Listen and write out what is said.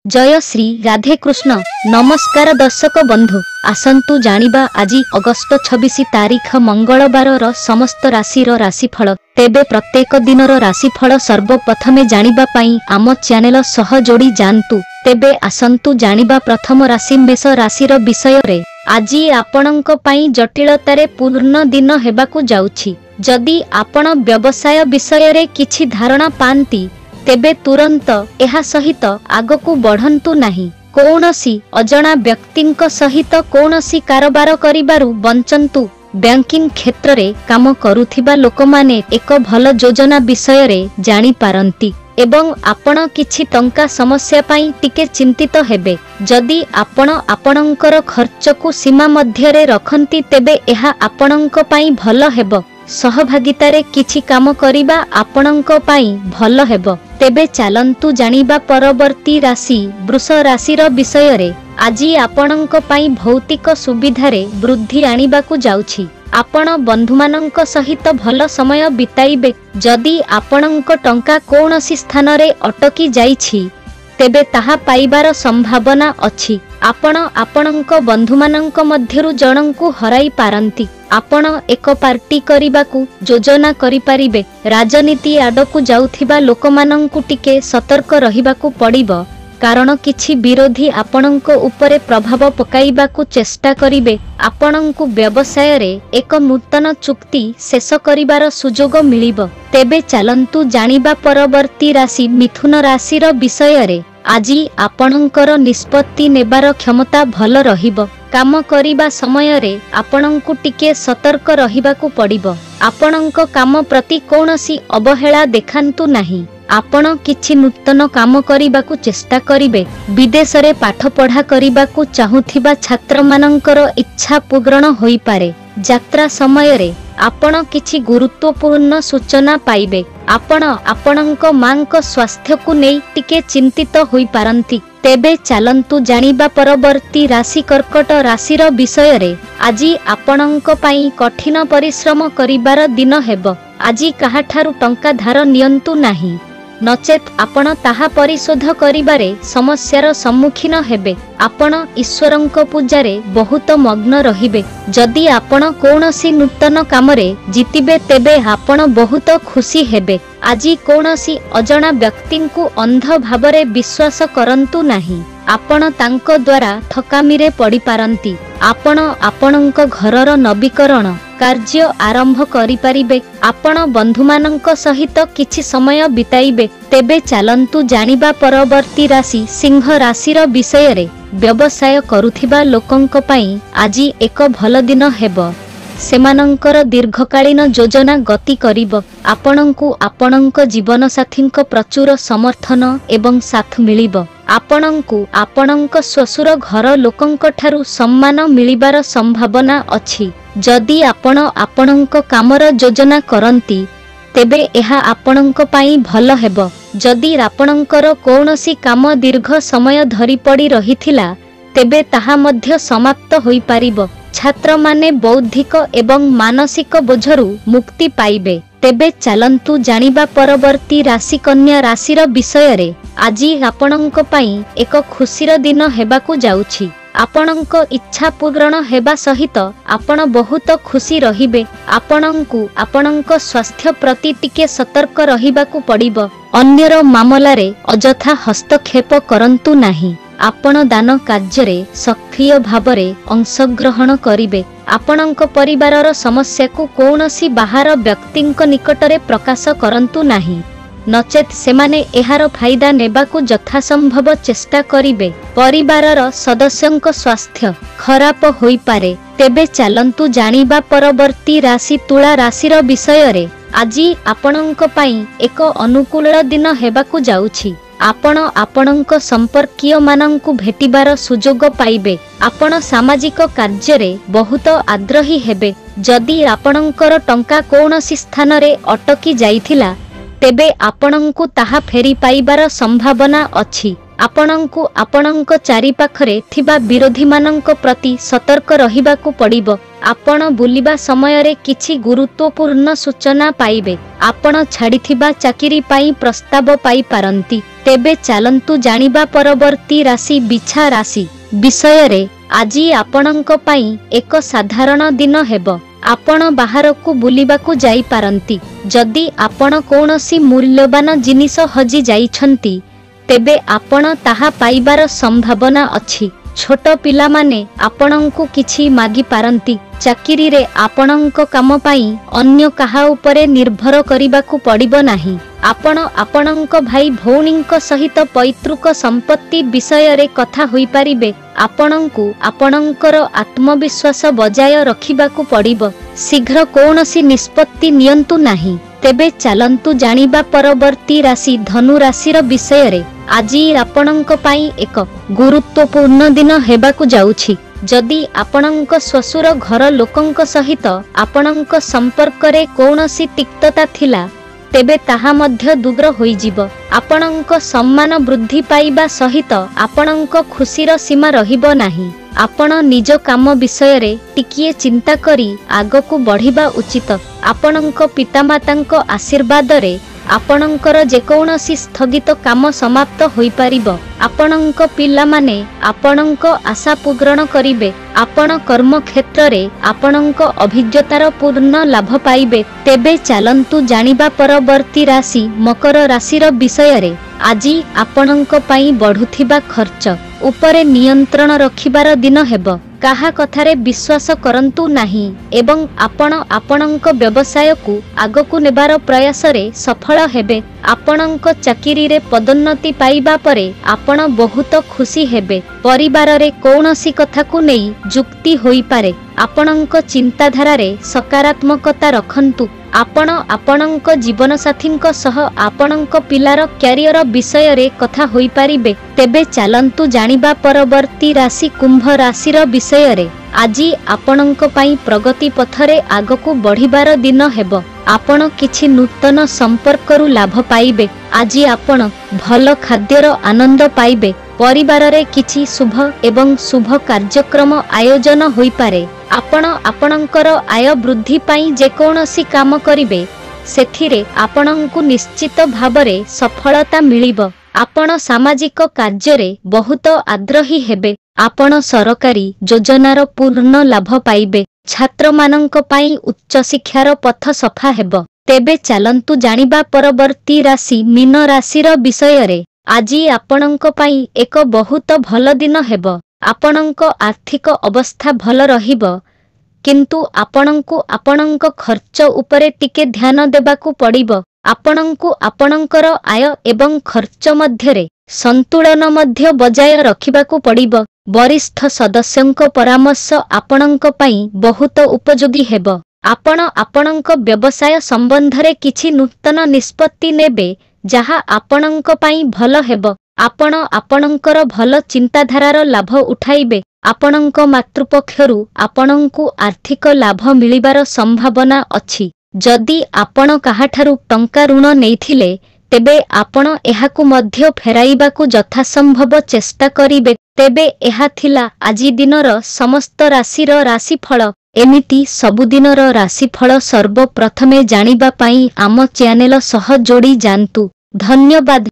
जय श्री राधे कृष्ण। नमस्कार दर्शक बंधु, आसंतु जानिबा आज अगस्त 26 तारीख मंगलवार समस्त राशि राशिफल। तेबे प्रत्येक दिनर राशिफल सर्वप्रथमे जानिबा पाई आम चैनल सह जोड़ी जानतु। तेबे आसंतु जानिबा प्रथम राशि मेष राशिर विषय रे। आज आपणक पाई जटिलतारे पूर्ण दिन हेबाकु जाउछि। जदि आपण व्यवसाय विषय रे किछि धारणा पांती तेबे तुरंत एहा सहित आगकु बढ़ंतु नाही। कौनसी अजणा व्यक्तिंक सहित कौनसी कारोबार करिबारु बंचंतु। बैंकिंग क्षेत्र रे काम करुथिबा लोकमाने एक भल योजना विषय रे जानि पारंती एवं आपण किछि टंका समस्या पाई टिके चिंतित हेबे। जदि आपण आपणंकर खर्चकु सीमा मध्य रे रखंती तेबे एहा आपणंक पाई भल हेबो। सहभागितारे किछि काम करिबा आपणंक पाई भल हेबो। तेबे चालंतु जानिबा परवर्ती राशि वृष राशिर विषय रे। आज आपणंक पाई भौतिक सुविधारे वृद्धि आनिबाकु जाउछि। आपण बंधुमानंक सहित भल समय बिताइबे। जदि आपणंक टंका कौनसी स्थान रे अटकी जाइछि तेबे ताहा पाइबार संभावना अछि। आपण आपणंक बंधुमानंक मध्यरु जणंकु हराई पारंती। आपण एक पार्टी करिबाकु योजना करि पारिबे। राजनीति आडकु जाउथिबा लोकमानंकु टिके सतर्क रहिबाकु पड़िबो, कारण किछि विरोधी आपणंक उपरे प्रभाव पकाइबाकु चेष्टा करिबे। आपणंकु व्यवसाय रे एक नूतन चुक्ति शेष करिबार सुजोग मिलिबो। तेबे चालंतु जानिबा परवर्ती राशि मिथुन राशिर विषय रे। आज आपणंकर निष्पत्ति नेबार क्षमता भल रहिबो। काम करिबा समय रे आपणंकु टिके सतर्क रहिबाकु पड़िबो। आपणंक काम प्रति कौनसी अवहेला देखांतु नाही। आपण किछि नूतन काम करिबाकु चेष्टा करिबे। विदेश रे पाठ पढ़ा करिबाकु चाहुथिबा छात्र मानंकर इच्छा पूर्ण होई पारे। यात्रा समय रे आपण किछि गुरुत्वपूर्ण सूचना पाइबे। आपण आपणंक मांक स्वास्थ्य को नै टिके चिंतित होई पारंती। तेबे चालंतु जानिबा परवर्ती राशि कर्कट राशिर विषय रे। आज आपणंक पाई कठिन परिश्रम करिबार दिन हेबो। आज काहाठारु टंका धार नियंतु नाही, नचेत आपण ताहा परिशोध करिबारे समस्यार सम्मुखीन हेबे। आपण ईश्वरंक पूजारे बहुत मग्न रहिबे। जदि आपण कौनसी नूतन कामरे जितिबे तेबे आपण बहुत खुशी हेबे। आज कौनसी अजणा व्यक्तिंकु अंध भावरे विश्वास करंतु नाही। आपण तांको द्वारा ठकामीरे पड़ी पारंती। आपण आपणंक घरर नवीकरण कार्य आरंभ करि पारिबे। आपण बंधुमानंक सहित किछि समय बिताइबे। तेबे चालंतु जानिबा परवर्ती राशि सिंह राशिर विषय रे। व्यवसाय करुथिबा लोकंक पाई आज एक भल दिन हेबो। सेमानंकर दीर्घकालीन योजना गति करिबो। आपणंकु आपणंक जीवन साथींक प्रचुर समर्थन एवं साथ मिलिबो। आपणंकु आपणंक श्वशुर घर लोकंक ठारु सम्मान मिलिबार संभावना अछि। जदि आपण आपणंक कामर योजना करंती तेबे एहा आपणंक पाई भल हेबो। जदि आपणंकर कौनसी काम दीर्घ समय धरि पड़ी रहिथिला तेबे ताहा मध्य समाप्त होई पारिबो। छात्र माने बौद्धिक एवं मानसिक बोझरु मुक्ति पाइबे। तेबे चालंतु जानिबा परवर्ती राशि कन्या राशिर विषय रे। आज आपणंक पाई एक खुशीर दिन हेबाकु जाउछि। आपणंक इच्छा पूर्ण हेबा सहित आपण बहुत खुशी रहिबे। आपणंकु आपणंक स्वास्थ्य प्रति टिके सतर्क रहिबाकु पड़िबो। अन्यर मामला रे अजथा हस्तक्षेप करंतु नाही। आपण दान कार्य रे सक्रिय भावरे अंशग्रहण करिबे। आपणंक परिवारर समस्या को कौनसी बाहर व्यक्तिंक निकटरे प्रकाश करंतु नाही, नचेत सेमाने एहार फायदा नेबाकु यथासंभव चेष्टा करिबे। परिवारर सदस्यंक स्वास्थ्य खराब होई पारे। तेबे चालंतु जानिबा परवर्ती राशि तुला राशिर विषय रे। आज आपणंक पाई एक अनुकूल दिन हेबाकु जाउछि। आपण आपणंक संपर्कीय मानंकु भेटिबार सुजोग पाइबे। आपण सामाजिक कार्य रे बहुत आग्रही हेबे। जदि आपणंकर टंका कौनसी स्थान रे अटकी जाइथिला तेबे आपणंकु ताहा फेरी पाइबार संभावना अछि। आपणंकु आपणंक चारि पाखरे थिबा विरोधी मानंक प्रति सतर्क रहिबाकु पड़िबो। आपण बुलिबा समय रे किछि गुरुत्वपूर्ण सूचना पाइबे। आपण छाड़िथिबा चाकिरी पाई प्रस्ताव पाई पारंती। तेबे चालंतु जानिबा परवर्ती राशि बिछा राशि विषय रे। आजी आपणंक पाई एक साधारण दिन हेबो। आपण बाहरकू बुलिबाकू जाई पारंती। जदि आपण कोनोसी मूल्यवान जिनिस हजि जाइछंती तेबे आपण ताहा पाइबार संभावना अछि। छोट पिला माने आपणंकू किछि मागी पारंती। चाकिरी रे आपणंक काम पाई अन्य काहा उपरे निर्भर करिबाकू पड़िबो नाही। आपण आपणंक भाई भौणींक सहित पैतृक संपत्ति विषय रे कथा होई पारिबे। आपणंकू आपणंकर आत्मविश्वास बजाय रखिबाकू पड़िबो। शीघ्र कोनोसी निष्पत्ति नियंतु नाही। तेबे चालंतु जानिबा परवर्ती राशि धनु राशिर विषय रे। आजी आपणंक पाई एक गुरुत्वपूर्ण दिन हेबाकू जाउछि। जदि आपणंक श्वशुर घर लोकंक सहित आपणंक संपर्क रे कोनोसी तिक्तता थिला तेबे ताहा मध्य दूर होई जिवो। आपणंक सम्मान वृद्धि पाइबा सहित आपणंक खुशीर सीमा रहिबो नाही। आपण निज काम विषय रे टिकिए चिंता करी आगकू बढ़िबा उचित। आपणंक पितामातांक आशीर्वाद रे आपणंकर जेकोनोसी स्थगित काम समाप्त होई पारिबो। आपणंक पिला माने आपणंक आशा पूर्ण करिबे। आपण कर्म क्षेत्र रे आपणंक अभिज्ञतार पूर्ण लाभ पाइबे। तेबे चालंतु जानिबा परवर्ती राशि मकर राशिर विषय रे। आजी आपणंक पाई बढ़ुथिबा खर्च उपरे नियंत्रण रखिबार दिन हेबो। काहा कथारे विश्वास करंतु नाही एवं आपण आपणंक व्यवसाय को आगकू नेबार प्रयास रे सफल हेबे। आपणंक चाकिरी रे पदोन्नति पाइबा परे आपण बहुत खुशी हेबे। परिवार रे कोनोसी कथा को नेई जुक्ति होई पारे। आपणंक चिंताधारा रे सकारात्मकता रखंतु। आपण आपणंक जीवन साथींक सह आपणंक पिलार क्यारियर विषय रे कथा होई पारिबे। तेबे चालंतु जानिबा परवर्ती राशि कुंभ राशिर विषय रे। आजी आपणंक पाई प्रगति पथरे आगकू बढ़िबार दिन हेबो। आपण किछि नूतन संपर्करू लाभ पाइबे। आजी आपण भल खाद्यर आनंद पाइबे। परिवार रे किछि शुभ एवं शुभ कार्यक्रम आयोजन होई पारे। आपण आपणंकर आय वृद्धि पाई जेकोनोसी काम करिबे सेथिरे आपणंकु निश्चित भाबरे सफलता मिलिबो। आपण सामाजिक कार्य रे बहुत आग्रही हेबे। आपण सरकारी योजनार पूर्ण लाभ पाइबे। छात्र मानंक पाई उच्च शिक्षार पथ सफा हेबो। तेबे चालंतु जानिबा परवर्ती राशि मीन राशिर विषय रे। आजी आपणंक पाई एक बहुत भल दिन हेबो। आपणंक आर्थिक अवस्था भल रहिबो किंतु आपणंकु आपणंक खर्च उपरे टिके ध्यान देबाकू पड़िबो। आपणंकु आपणंकर आय एवं खर्च मध्यरे संतुलन मध्य बजाय रखिबाकू पड़िबो। वरिष्ठ सदस्यंक परामर्श आपणंक पाई बहुत उपयोगी हेबो। आपण आपणंक व्यवसाय संबंधरे किछि नूतन निष्पत्ति नेबे जहा आपणंक पाई भल हेबो। आपण आपणंकर भल चिंताधारार लाभ उठाइबे। आपणंक मातृपक्षरु आपणंकु आर्थिक लाभ मिलिबार संभावना अछि। जदि आपण काहाठारु टंका ऋण नेइथिले तेबे आपण एहाकु मध्य फेराइबाकू यथासंभव चेष्टा करिबे। तेबे एहा थिला आजि दिनर समस्त राशिर राशिफल। एमिति सबुदिनर राशिफल सर्वप्रथमे जानिबा पाई आम चैनल सह जोड़ी जानतु। धन्यवाद।